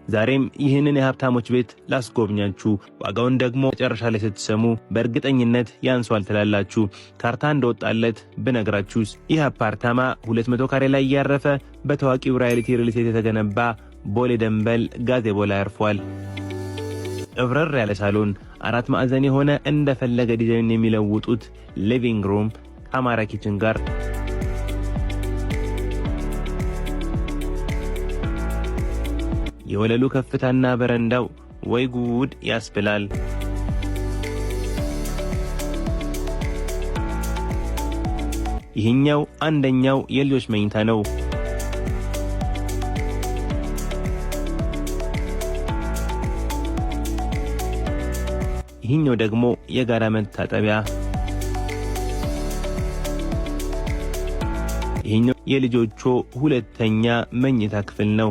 ዛሬም ይህንን የሀብታሞች ቤት ላስጎብኛችሁ። ዋጋውን ደግሞ መጨረሻ ላይ ስትሰሙ በእርግጠኝነት ያንሷል ትላላችሁ። ካርታ እንደወጣለት ብነግራችሁስ? ይህ አፓርታማ 200 ካሬ ላይ ያረፈ በታዋቂው ራይልቲ ሪል ስቴት የተገነባ ቦሌ ደንበል ጋዜቦ ላይ አርፏል። እብረር ያለ ሳሎን፣ 4 ማዕዘን የሆነ እንደፈለገ ዲዛይን የሚለውጡት ሊቪንግ ሩም ከአማራ ኪችን ጋር የወለሉ ከፍታና በረንዳው ወይ ጉድ ያስብላል። ይህኛው አንደኛው የልጆች መኝታ ነው። ይህኛው ደግሞ የጋራ መታጠቢያ። ይህኛው የልጆቹ ሁለተኛ መኝታ ክፍል ነው።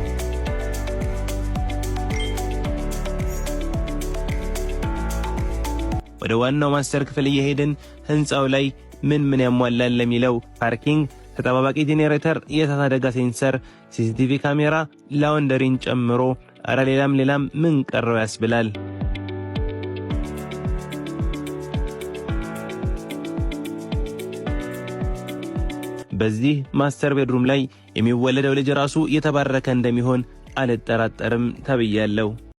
ወደ ዋናው ማስተር ክፍል እየሄድን ህንጻው ላይ ምን ያሟላል ለሚለው ፓርኪንግ፣ ተጠባባቂ ጄኔሬተር፣ የእሳት አደጋ ሴንሰር፣ ሲሲቲቪ ካሜራ፣ ላውንደሪን ጨምሮ አረ ሌላም ምን ቀረው ያስብላል። በዚህ ማስተር ቤድሩም ላይ የሚወለደው ልጅ ራሱ የተባረከ እንደሚሆን አልጠራጠርም ተብያለሁ።